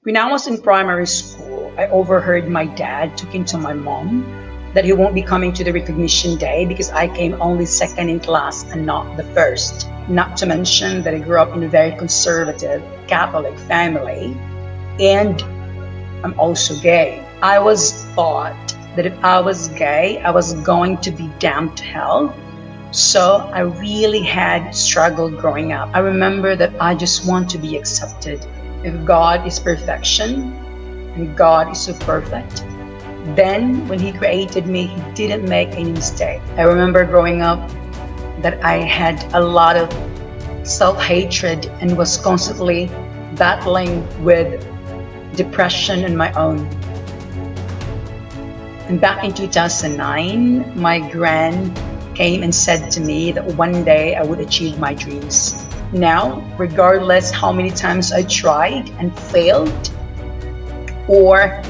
When I was in primary school, I overheard my dad talking to my mom that he won't be coming to the recognition day because I came only second in class and not the first. Not to mention that I grew up in a very conservative Catholic family and I'm also gay. I was taught that if I was gay, I was going to be damned to hell. So I really had struggled growing up. I remember that I just want to be accepted. If God is perfection and God is so perfect, then when He created me, He didn't make any mistake. I remember growing up that I had a lot of self-hatred and was constantly battling with depression on my own. And back in 2009, my gran came and said to me that one day I would achieve my dreams. Now, regardless how many times I tried and failed, or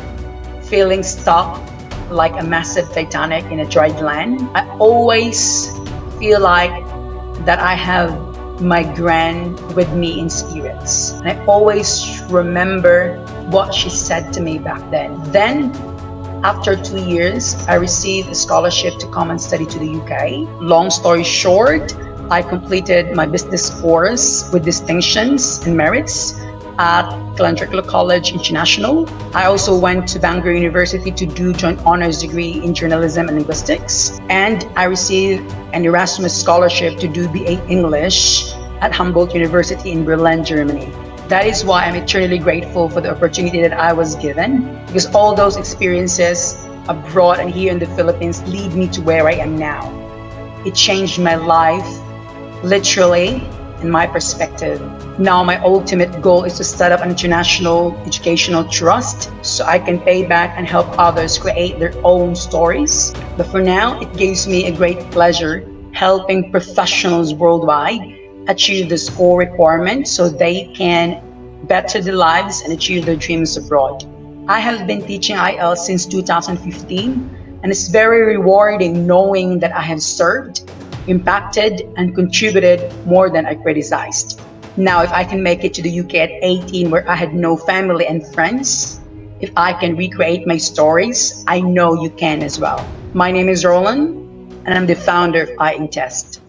feeling stuck like a massive Titanic in a dry land, I always feel like that I have my gran with me in spirits. And I always remember what she said to me back then. Then, after 2 years, I received a scholarship to come and study to the UK. Long story short, I completed my business course with distinctions and merits at Calendrical College International. I also went to Bangor University to do joint honors degree in journalism and linguistics. And I received an Erasmus scholarship to do BA English at Humboldt University in Berlin, Germany. That is why I'm eternally grateful for the opportunity that I was given, because all those experiences abroad and here in the Philippines lead me to where I am now. It changed my life, literally, in my perspective. Now my ultimate goal is to set up an international educational trust so I can pay back and help others create their own stories. But for now, it gives me a great pleasure helping professionals worldwide achieve the score requirements so they can better their lives and achieve their dreams abroad. I have been teaching IELTS since 2015, and it's very rewarding knowing that I have served, impacted, and contributed more than I criticized. Now, if I can make it to the UK at 18 where I had no family and friends, if I can recreate my stories, I know you can as well. My name is Roland, and I'm the founder of iEngtests.